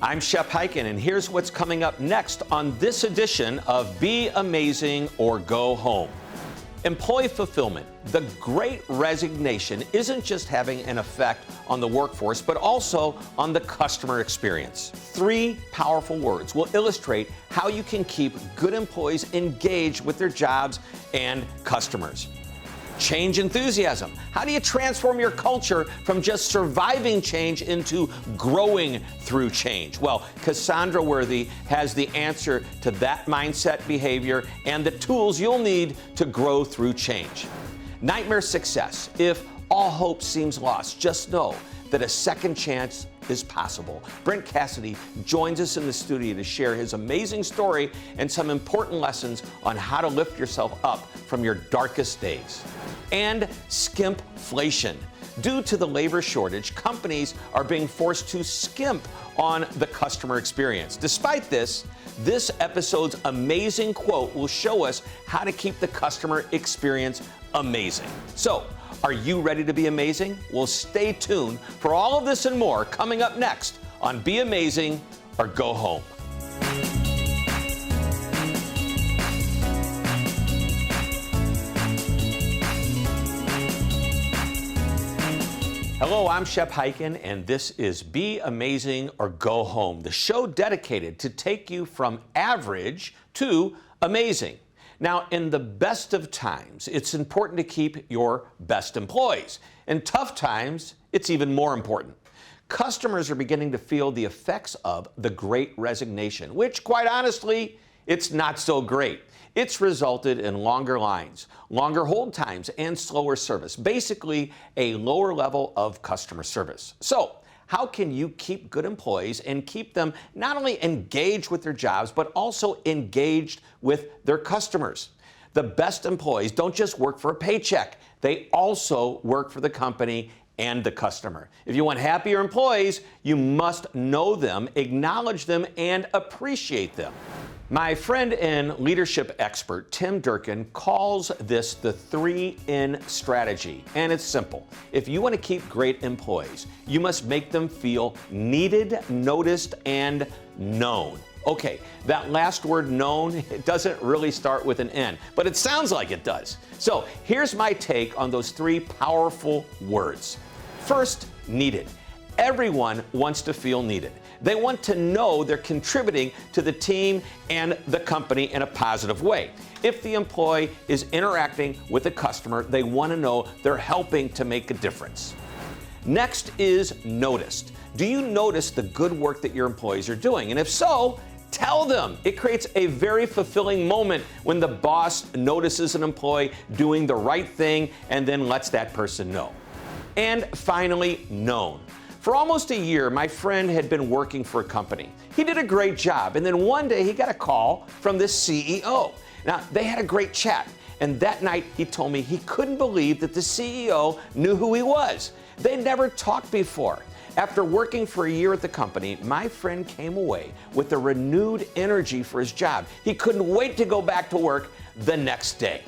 I'm Shep Hyken, and here's what's coming up next on this edition of Be Amazing or Go Home. Employee fulfillment. The Great Resignation isn't just having an effect on the workforce, but also on the customer experience. 3 powerful words will illustrate how you can keep good employees engaged with their jobs and customers. Change enthusiasm. How do you transform your culture from just surviving change into growing through change? Well, Cassandra Worthy has the answer to that mindset, behavior, and the tools you'll need to grow through change. Nightmare success. If all hope seems lost, just know that a second chance is possible. Brent Cassidy joins us in the studio to share his amazing story and some important lessons on how to lift yourself up from your darkest days. And skimpflation. Due to the labor shortage, companies are being forced to skimp on the customer experience. Despite this episode's amazing quote will show us how to keep the customer experience amazing. So, are you ready to be amazing? Well, stay tuned for all of this and more coming up next on Be Amazing or Go Home. Hello, I'm Shep Hyken, and this is Be Amazing or Go Home, the show dedicated to take you from average to amazing. Now, in the best of times, it's important to keep your best employees. In tough times, it's even more important. Customers are beginning to feel the effects of the Great Resignation, which, quite honestly, it's not so great. It's resulted in longer lines, longer hold times, and slower service. Basically, a lower level of customer service. So, how can you keep good employees and keep them not only engaged with their jobs, but also engaged with their customers? The best employees don't just work for a paycheck. They also work for the company and the customer. If you want happier employees, you must know them, acknowledge them, and appreciate them. My friend and leadership expert, Tim Durkin, calls this the 3-in strategy, and it's simple. If you want to keep great employees, you must make them feel needed, noticed, and known. Okay, that last word, known, it doesn't really start with an N, but it sounds like it does. So here's my take on those 3 powerful words. First, needed. Everyone wants to feel needed. They want to know they're contributing to the team and the company in a positive way. If the employee is interacting with a customer, they want to know they're helping to make a difference. Next is noticed. Do you notice the good work that your employees are doing? And if so, tell them. It creates a very fulfilling moment when the boss notices an employee doing the right thing and then lets that person know. And finally, known. For almost a year, my friend had been working for a company. He did a great job, and then one day he got a call from the CEO. Now, they had a great chat, and that night he told me he couldn't believe that the CEO knew who he was. They'd never talked before. After working for a year at the company, my friend came away with a renewed energy for his job. He couldn't wait to go back to work the next day.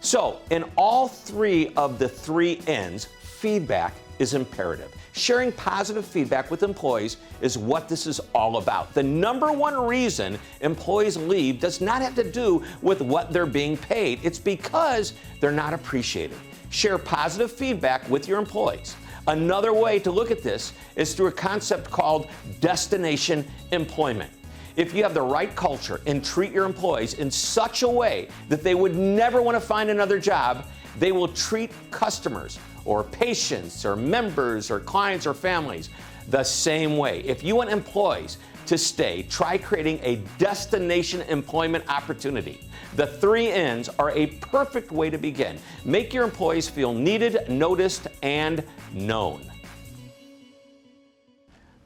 So, in all 3 of the 3 N's, feedback is imperative. Sharing positive feedback with employees is what this is all about. The number one reason employees leave does not have to do with what they're being paid. It's because they're not appreciated. Share positive feedback with your employees. Another way to look at this is through a concept called destination employment. If you have the right culture and treat your employees in such a way that they would never want to find another job, they will treat customers or patients or members or clients or families the same way. If you want employees to stay, try creating a destination employment opportunity. The 3 N's are a perfect way to begin. Make your employees feel needed, noticed, and known.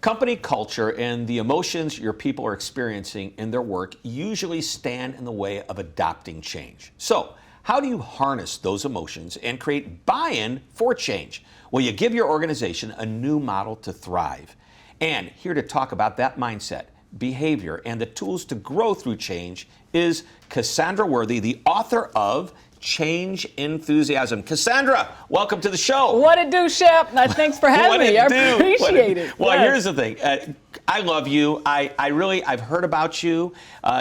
Company culture and the emotions your people are experiencing in their work usually stand in the way of adopting change. So, how do you harness those emotions and create buy-in for change? Well, you give your organization a new model to thrive. And here to talk about that mindset, behavior, and the tools to grow through change is Cassandra Worthy, the author of change enthusiasm. Cassandra, welcome to the show. What it do, Shep? Thanks for having me. I appreciate it. Well, here's the thing. I love you. I've heard about you.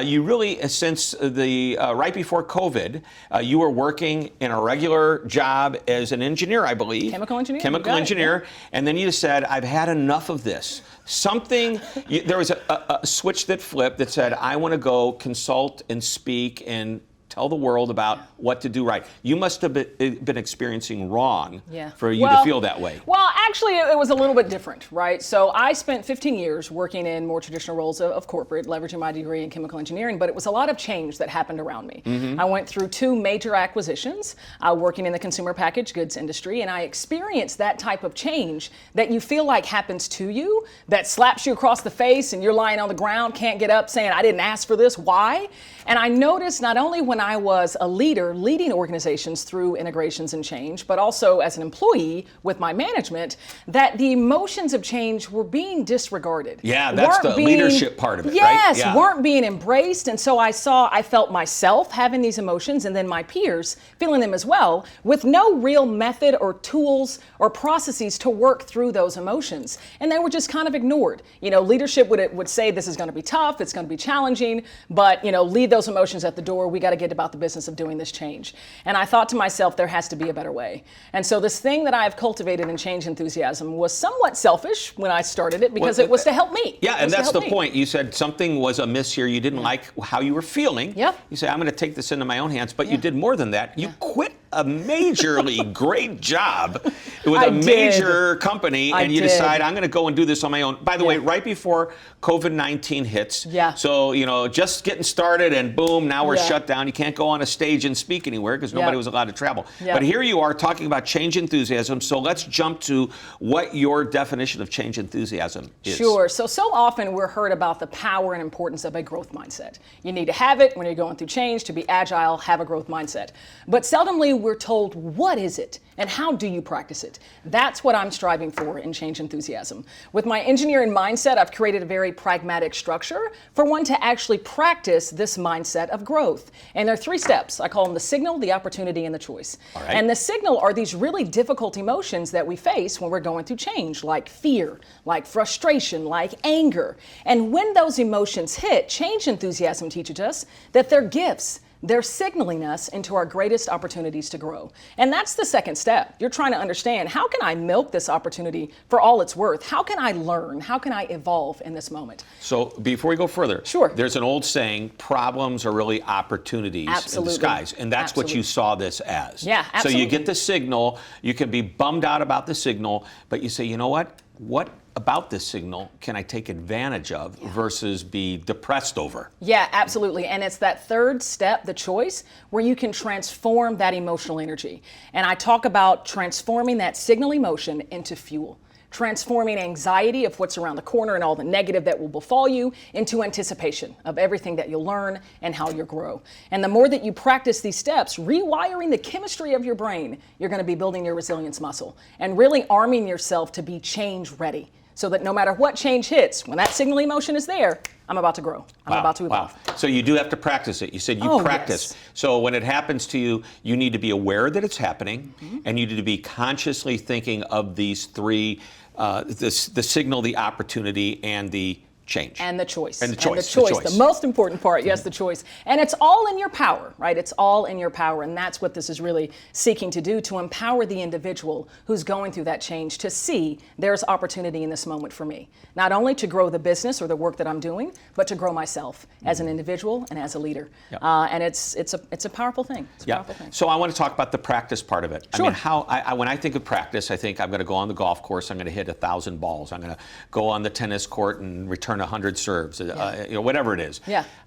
You really, since the right before COVID, you were working in a regular job as an engineer, I believe. Chemical engineer. Chemical engineer. And then you said, I've had enough of this. There was a switch that flipped that said, I want to go consult and speak and tell the world about what to do right. You must have been experiencing wrong for you to feel that way. Well, actually, it was a little bit different, right? So I spent 15 years working in more traditional roles of corporate, leveraging my degree in chemical engineering, but it was a lot of change that happened around me. I went through 2 major acquisitions, working in the consumer packaged goods industry, and I experienced that type of change that you feel like happens to you, that slaps you across the face and you're lying on the ground, can't get up, saying, I didn't ask for this, why? And I noticed not only when I was a leader leading organizations through integrations and change, but also as an employee with my management, that the emotions of change were being disregarded. Yeah, that's the leadership part of it, yes, right? Yes, weren't being embraced. And so I felt myself having these emotions and then my peers feeling them as well, with no real method or tools or processes to work through those emotions. And they were just kind of ignored. You know, leadership would say this is going to be tough, it's going to be challenging, but, leave those emotions at the door. We got to get about the business of doing this change. And I thought to myself, there has to be a better way. And so this thing that I've cultivated in change enthusiasm was somewhat selfish when I started it, because it was to help me. Yeah, and that's the point. You said something was amiss here. You didn't like how you were feeling. Yep. You say, I'm going to take this into my own hands. But you did more than that. You quit a majorly great job with a major company, and you decide, I'm going to go and do this on my own. By the way, right before COVID-19 hits. So, just getting started, and boom, now we're shut down. You can't go on a stage and speak anywhere because nobody was allowed to travel. But here you are talking about change enthusiasm. So let's jump to what your definition of change enthusiasm is. Sure. So often we're heard about the power and importance of a growth mindset. You need to have it when you're going through change. To be agile, have a growth mindset. But seldomly we're told, what is it and how do you practice it? That's what I'm striving for in change enthusiasm. With my engineering mindset, I've created a very pragmatic structure for one to actually practice this mindset of growth. And there are 3 steps. I call them the signal, the opportunity, and the choice. And the signal are these really difficult emotions that we face when we're going through change, like fear, like frustration, like anger. And when those emotions hit, change enthusiasm teaches us that they're gifts. They're signaling us into our greatest opportunities to grow. And that's the second step. You're trying to understand, how can I milk this opportunity for all it's worth? How can I learn? How can I evolve in this moment? So before we go further, there's an old saying, problems are really opportunities in disguise. And that's what you saw this as. Yeah, absolutely. So you get the signal, you can be bummed out about the signal, but you say, you know what? What about this signal can I take advantage of versus be depressed over? Yeah, absolutely. And it's that third step, the choice, where you can transform that emotional energy. And I talk about transforming that signal emotion into fuel. Transforming anxiety of what's around the corner and all the negative that will befall you into anticipation of everything that you'll learn and how you'll grow. And the more that you practice these steps, rewiring the chemistry of your brain, you're going to be building your resilience muscle and really arming yourself to be change ready, so that no matter what change hits, when that signal emotion is there, I'm about to grow. I'm about to evolve. So you do have to practice it. You said you practice. So when it happens to you, you need to be aware that it's happening, and you need to be consciously thinking of these 3, the signal, the opportunity, and the change. And the choice. And the choice. The most important part, the choice. And it's all in your power, right? It's all in your power. And that's what this is really seeking to do, to empower the individual who's going through that change to see there's opportunity in this moment for me. Not only to grow the business or the work that I'm doing, but to grow myself as an individual and as a leader. And it's a powerful thing. It's a powerful thing. So I want to talk about the practice part of it. Sure. I mean, when I think of practice, I think I'm going to go on the golf course, I'm going to hit 1,000 balls, I'm going to go on the tennis court and return 100 serves, whatever it is.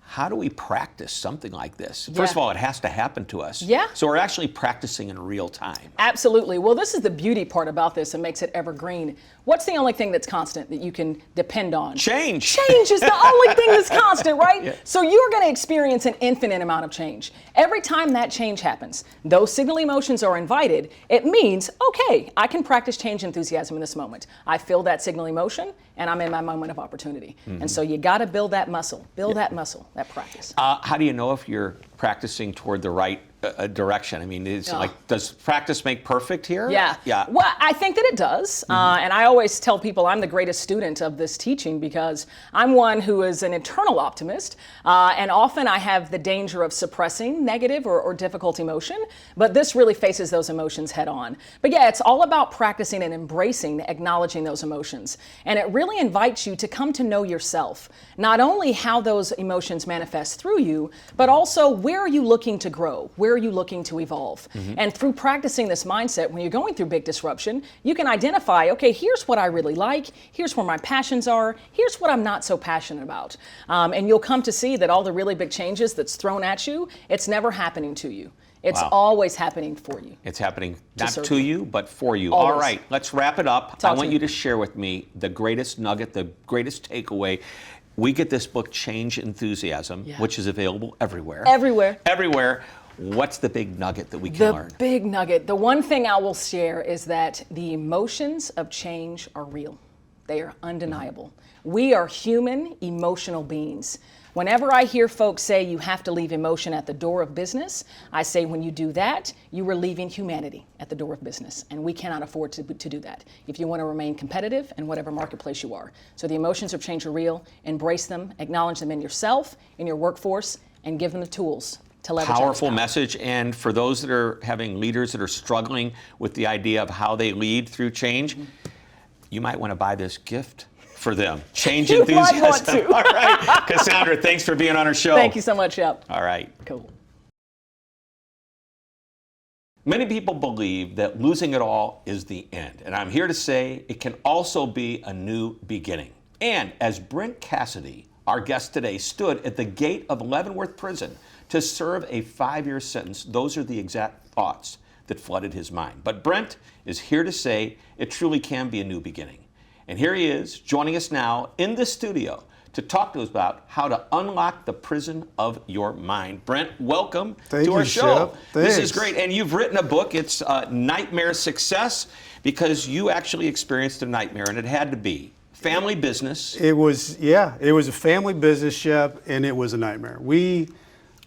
How do we practice something like this? First of all, it has to happen to us. So we're actually practicing in real time. Absolutely. Well, this is the beauty part about this and makes it evergreen. What's the only thing that's constant that you can depend on? Change. Change is the only thing that's constant, right? So you're going to experience an infinite amount of change. Every time that change happens, those signal emotions are invited. It means, okay, I can practice change enthusiasm in this moment. I feel that signal emotion, and I'm in my moment of opportunity. And so you got to build that muscle, that muscle, that practice. How do you know if you're practicing toward the right a direction. I mean, it's like, does practice make perfect here? Yeah. Yeah. Well, I think that it does. And I always tell people I'm the greatest student of this teaching because I'm one who is an internal optimist. And often I have the danger of suppressing negative or difficult emotion. But this really faces those emotions head on. But yeah, it's all about practicing and embracing, acknowledging those emotions. And it really invites you to come to know yourself. Not only how those emotions manifest through you, but also where are you looking to grow? Where are you looking to evolve? And through practicing this mindset, when you're going through big disruption, you can identify, okay, here's what I really like, here's where my passions are, here's what I'm not so passionate about. And you'll come to see that all the really big changes that's thrown at you, it's never happening to you. It's always happening for you. It's happening not to you, but for you. Always. All right, let's wrap it up. Talk I to want me. you to share with me the greatest nugget, the greatest takeaway. We get this book, Change Enthusiasm, which is available everywhere. Everywhere. Everywhere. What's the big nugget that we can learn? The big nugget. The one thing I will share is that the emotions of change are real. They are undeniable. We are human, emotional beings. Whenever I hear folks say you have to leave emotion at the door of business, I say when you do that, you are leaving humanity at the door of business. And we cannot afford to do that if you want to remain competitive in whatever marketplace you are. So the emotions of change are real. Embrace them, acknowledge them in yourself, in your workforce, and give them the tools to leverage. Powerful message. And for those that are having leaders that are struggling with the idea of how they lead through change, you might want to buy this gift for them. Change Enthusiasm. You might want to. All right. Cassandra, thanks for being on our show. Thank you so much, Shep. All right. Cool. Many people believe that losing it all is the end. And I'm here to say it can also be a new beginning. And as Brent Cassidy, our guest today, stood at the gate of Leavenworth Prison to serve a 5-year sentence, those are the exact thoughts that flooded his mind. But Brent is here to say it truly can be a new beginning. And here he is, joining us now in the studio to talk to us about how to unlock the prison of your mind. Brent, welcome to our show. Shep. This is great. And you've written a book. It's Nightmare Success, because you actually experienced a nightmare, and it had to be family business. It was a family business, Shep, and it was a nightmare.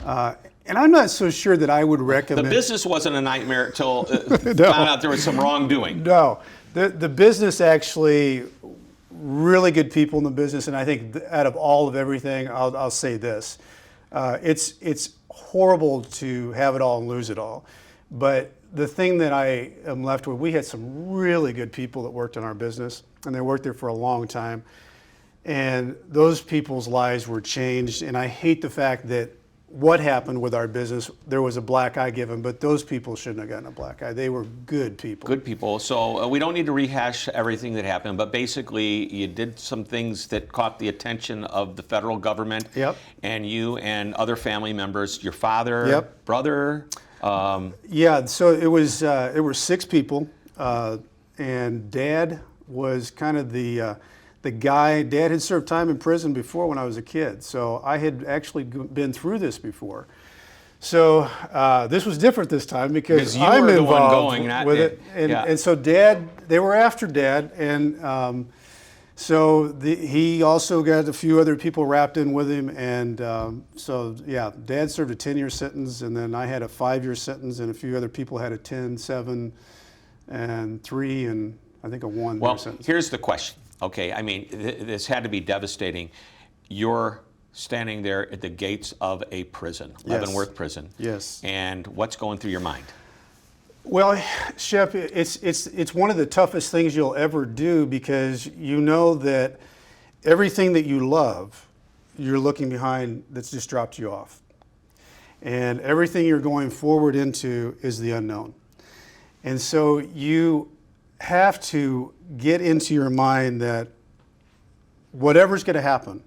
And I'm not so sure that I would recommend. The business wasn't a nightmare until found out there was some wrongdoing. No, the business actually, really good people in the business, and I think out of all of everything, I'll say this: it's horrible to have it all and lose it all, but the thing that I am left with, we had some really good people that worked in our business, and they worked there for a long time, and those people's lives were changed. And I hate the fact that what happened with our business, there was a black eye given, but those people shouldn't have gotten a black eye. They were good people. Good people. So we don't need to rehash everything that happened, but basically you did some things that caught the attention of the federal government. Yep. And you and other family members, your father, Yep. brother. Yeah, so it were 6 people, and Dad was kind of the guy. Dad had served time in prison before when I was a kid, so I had actually been through this before. So this was different this time because you I'm were the one involved going, not with Dad. it, and, Yeah. and so Dad, they were after Dad, and so he also got a few other people wrapped in with him, and so yeah, Dad served a 10-year sentence, and then I had a 5-year sentence, and a few other people had a 10, 7, and 3, and I think a 1-year Well, sentence. here's the question. Okay, I mean, this had to be devastating. You're standing there at the gates of a prison, Yes. Leavenworth Prison. Yes. And what's going through your mind? Well, Shep, it's one of the toughest things you'll ever do, because you know that everything that you love, you're looking behind that's just dropped you off. And everything you're going forward into is the unknown. And so you have to get into your mind that whatever's going to happen,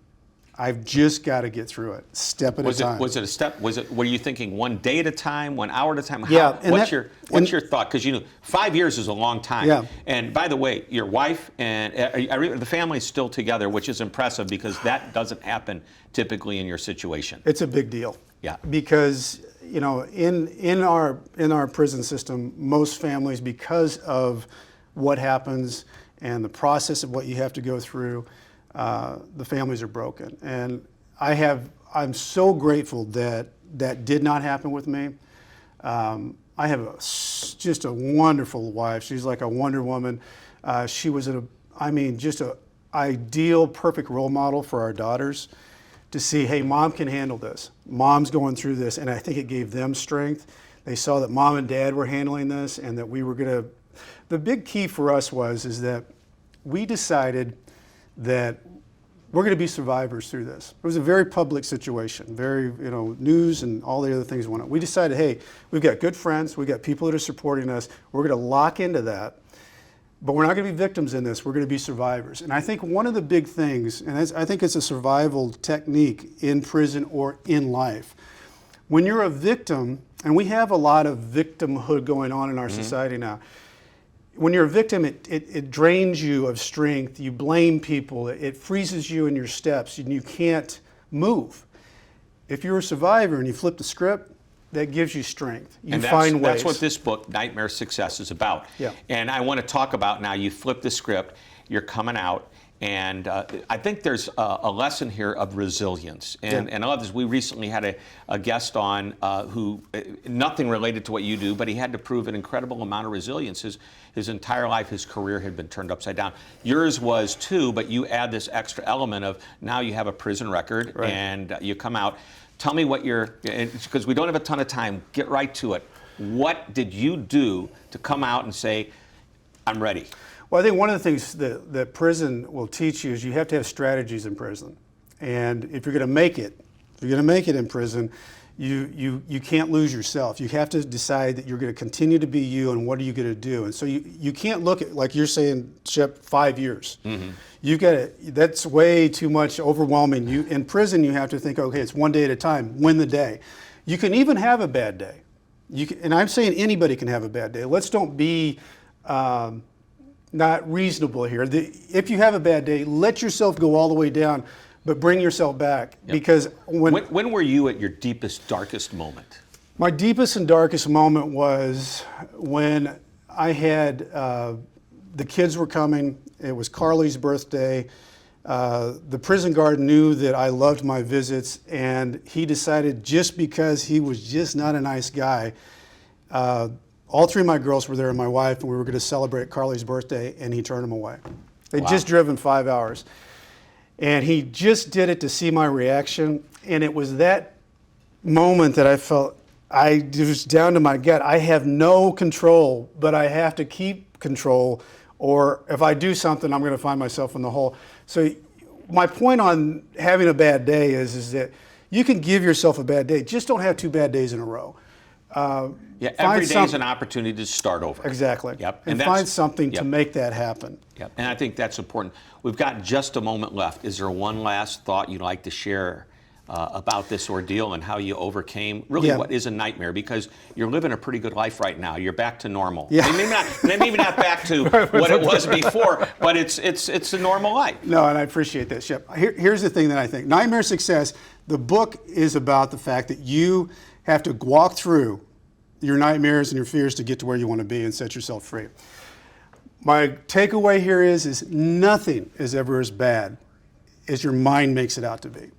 I've just got to get through it, step at a time. Was it a step? Were you thinking 1 day at a time, 1 hour at a time? Yeah. What's your thought? Because 5 years is a long time. Yeah. And by the way, your wife and the family is still together, which is impressive because that doesn't happen typically in your situation. It's a big deal. Yeah. Because in our prison system, most families, because of what happens and the process of what you have to go through, the families are broken. And I'm so grateful that that did not happen with me. I have just a wonderful wife. She's like a Wonder Woman. She was just a ideal, perfect role model for our daughters to see, hey, mom can handle this. Mom's going through this, and I think it gave them strength. They saw that mom and dad were handling this, and that we were gonna. The big key for us is that we decided that we're going to be survivors through this. It was a very public situation, very, news and all the other things went on. We decided, hey, we've got good friends, we've got people that are supporting us. We're going to lock into that, but we're not going to be victims in this. We're going to be survivors. And I think one of the big things, and I think it's a survival technique in prison or in life, when you're a victim, and we have a lot of victimhood going on in our society now. When you're a victim, it drains you of strength. You blame people. It freezes you in your steps, and you can't move. If you're a survivor and you flip the script, that gives you strength. You find ways. That's what this book, Nightmare Success, is about. Yeah. And I want to talk about now, you flip the script, you're coming out, and I think there's a lesson here of resilience. And I love this. We recently had a guest on who, nothing related to what you do, but he had to prove an incredible amount of resilience. His entire life, his career had been turned upside down. Yours was too, but you add this extra element of now you have a prison record, right, and you come out. Tell me what because we don't have a ton of time, get right to it. What did you do to come out and say, I'm ready? Well, I think one of the things that prison will teach you is you have to have strategies in prison. And if you're going to make it, in prison, you can't lose yourself. You have to decide that you're going to continue to be you, and what are you going to do? And so you can't look at, like you're saying, Shep, 5 years. Mm-hmm. You've got to, that's way too much overwhelming. In prison, you have to think, okay, it's one day at a time, win the day. You can even have a bad day. And I'm saying anybody can have a bad day. Let's don't be not reasonable here. If you have a bad day, let yourself go all the way down, but bring yourself back. Yep. Because when were you at your deepest, darkest moment? My deepest and darkest moment was when I had, the kids were coming. It was Carly's birthday. The prison guard knew that I loved my visits, and he decided, just because he was just not a nice guy, all three of my girls were there and my wife, and we were going to celebrate Carly's birthday, and he turned them away. They'd just driven 5 hours. And he just did it to see my reaction. And it was that moment that I felt, it was down to my gut. I have no control, but I have to keep control, or if I do something, I'm going to find myself in the hole. So my point on having a bad day is that you can give yourself a bad day. Just don't have 2 bad days in a row. Every day is an opportunity to start over. Exactly. Yep. And find something to make that happen. Yep. And I think that's important. We've got just a moment left. Is there one last thought you'd like to share about this ordeal and how you overcame really what is a nightmare? Because you're living a pretty good life right now. You're back to normal. Yeah. Maybe not back to what it was before, but it's a normal life. No, and I appreciate that, Shep. Here's the thing that I think. Nightmare Success, the book is about the fact that you have to walk through your nightmares and your fears to get to where you want to be and set yourself free. My takeaway here is nothing is ever as bad as your mind makes it out to be.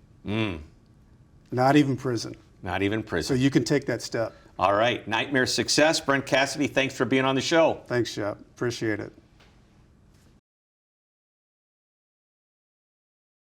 Not even prison. Not even prison. So you can take that step. All right. Nightmare Success. Brent Cassidy, thanks for being on the show. Thanks, Shep. Appreciate it.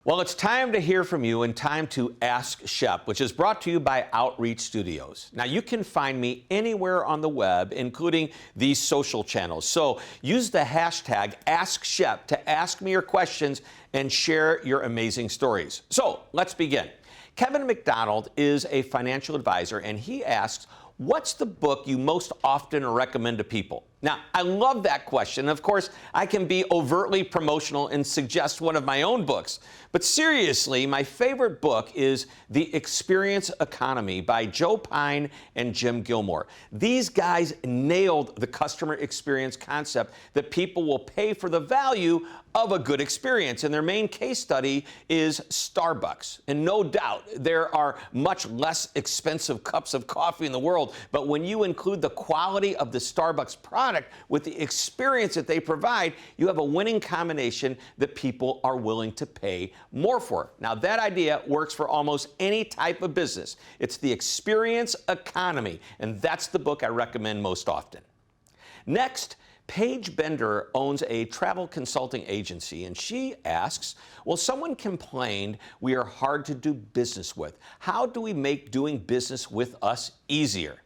Well, it's time to hear from you and time to Ask Shep, which is brought to you by Outreach Studios. Now, you can find me anywhere on the web, including these social channels. So use the hashtag AskShep to ask me your questions and share your amazing stories. So let's begin. Kevin McDonald is a financial advisor, and he asks, what's the book you most often recommend to people? Now, I love that question. Of course, I can be overtly promotional and suggest one of my own books. But seriously, my favorite book is The Experience Economy by Joe Pine and Jim Gilmore. These guys nailed the customer experience concept that people will pay for the value of a good experience. And their main case study is Starbucks. And no doubt, there are much less expensive cups of coffee in the world. But when you include the quality of the Starbucks product, product with the experience that they provide, you have a winning combination that people are willing to pay more for. Now, that idea works for almost any type of business. It's the experience economy, and that's the book I recommend most often. Next, Paige Bender owns a travel consulting agency, and she asks, well, someone complained we are hard to do business with. How do we make doing business with us easier?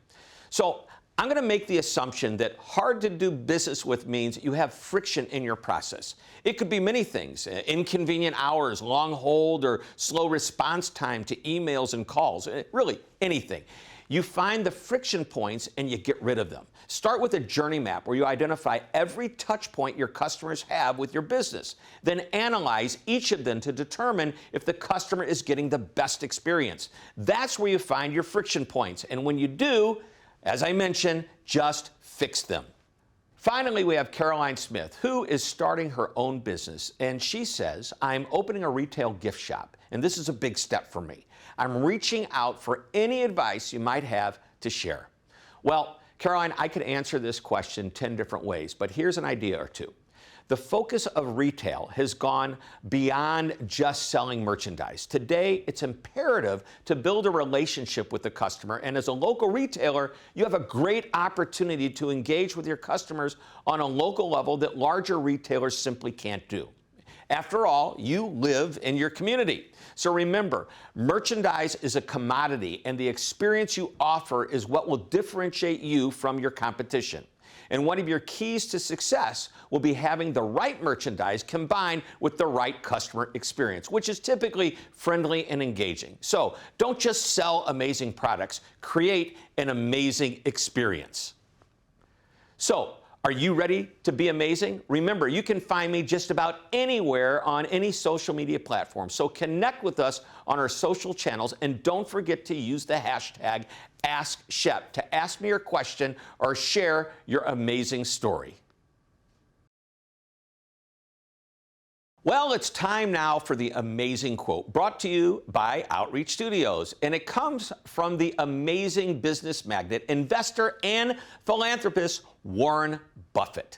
So I'm going to make the assumption that hard to do business with means you have friction in your process. It could be many things: inconvenient hours, long hold, or slow response time to emails and calls, really anything. You find the friction points and you get rid of them. Start with a journey map where you identify every touch point your customers have with your business. Then analyze each of them to determine if the customer is getting the best experience. That's where you find your friction points. And when you do, as I mentioned, just fix them. Finally, we have Caroline Smith, who is starting her own business. And she says, I'm opening a retail gift shop, and this is a big step for me. I'm reaching out for any advice you might have to share. Well, Caroline, I could answer this question 10 different ways, but here's an idea or two. The focus of retail has gone beyond just selling merchandise. Today, it's imperative to build a relationship with the customer, and as a local retailer, you have a great opportunity to engage with your customers on a local level that larger retailers simply can't do. After all, you live in your community. So remember, merchandise is a commodity, and the experience you offer is what will differentiate you from your competition. And one of your keys to success will be having the right merchandise combined with the right customer experience, which is typically friendly and engaging. So don't just sell amazing products, create an amazing experience. So, are you ready to be amazing? Remember, you can find me just about anywhere on any social media platform. So connect with us on our social channels, and don't forget to use the hashtag AskShep to ask me your question or share your amazing story. Well, it's time now for the amazing quote, brought to you by Outreach Studios. And it comes from the amazing business magnate, investor, and philanthropist, Warren Buffett.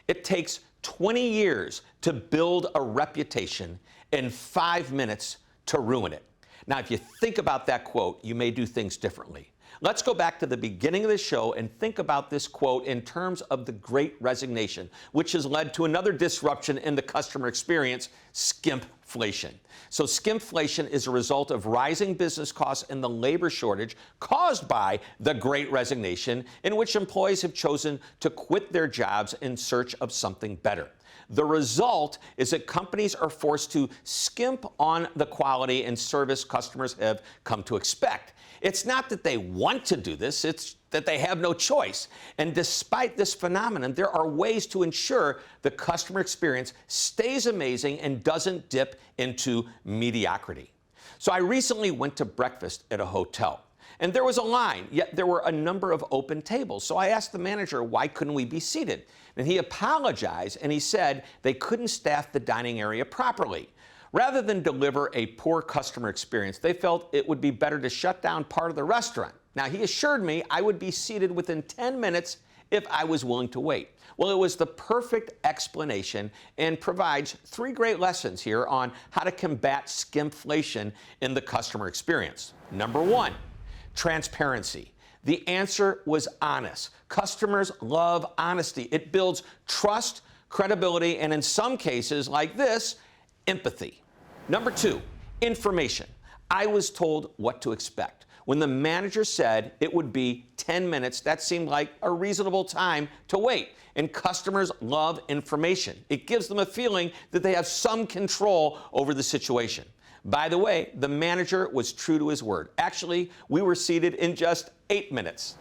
It takes 20 years to build a reputation and 5 minutes to ruin it. Now, if you think about that quote, you may do things differently. Let's go back to the beginning of the show and think about this quote in terms of the Great Resignation, which has led to another disruption in the customer experience, skimpflation. So skimpflation is a result of rising business costs and the labor shortage caused by the Great Resignation, in which employees have chosen to quit their jobs in search of something better. The result is that companies are forced to skimp on the quality and service customers have come to expect. It's not that they want to do this, it's that they have no choice. And despite this phenomenon, there are ways to ensure the customer experience stays amazing and doesn't dip into mediocrity. So I recently went to breakfast at a hotel, and there was a line, yet there were a number of open tables. So I asked the manager, why couldn't we be seated? And he apologized, and he said they couldn't staff the dining area properly. Rather than deliver a poor customer experience, they felt it would be better to shut down part of the restaurant. Now, he assured me I would be seated within 10 minutes if I was willing to wait. Well, it was the perfect explanation and provides 3 great lessons here on how to combat skimpflation in the customer experience. Number 1, transparency. The answer was honest. Customers love honesty. It builds trust, credibility, and in some cases like this, empathy. Number 2, information. I was told what to expect. When the manager said it would be 10 minutes, that seemed like a reasonable time to wait. And customers love information. It gives them a feeling that they have some control over the situation. By the way, the manager was true to his word. Actually, we were seated in just 8 minutes.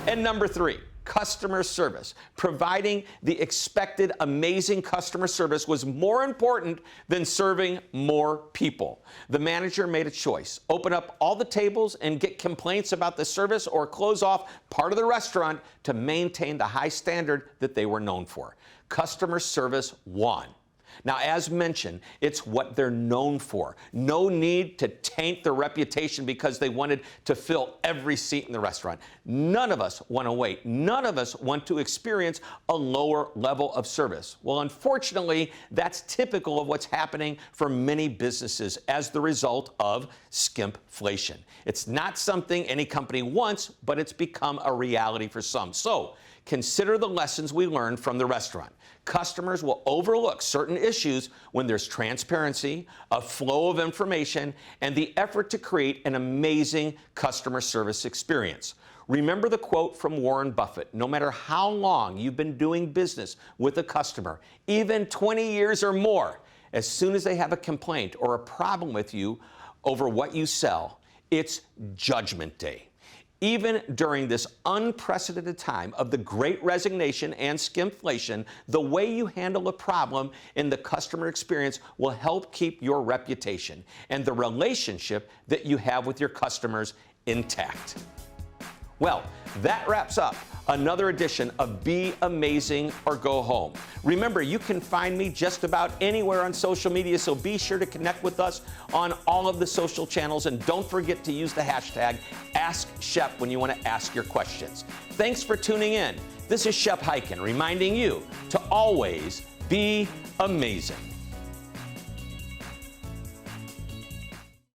And number 3, customer service. Providing the expected amazing customer service was more important than serving more people. The manager made a choice: open up all the tables and get complaints about the service, or close off part of the restaurant to maintain the high standard that they were known for. Customer service won. Now, as mentioned, it's what they're known for. No need to taint their reputation because they wanted to fill every seat in the restaurant. None of us want to wait. None of us want to experience a lower level of service. Well, unfortunately, that's typical of what's happening for many businesses as the result of skimpflation. It's not something any company wants, but it's become a reality for some. So, consider the lessons we learned from the restaurant. Customers will overlook certain issues when there's transparency, a flow of information, and the effort to create an amazing customer service experience. Remember the quote from Warren Buffett: no matter how long you've been doing business with a customer, even 20 years or more, as soon as they have a complaint or a problem with you over what you sell, it's Judgment Day. Even during this unprecedented time of the Great Resignation and skimpflation, the way you handle a problem in the customer experience will help keep your reputation and the relationship that you have with your customers intact. Well, that wraps up another edition of Be Amazing or Go Home. Remember, you can find me just about anywhere on social media, so be sure to connect with us on all of the social channels, and don't forget to use the hashtag AskShep when you want to ask your questions. Thanks for tuning in. This is Shep Hyken reminding you to always be amazing.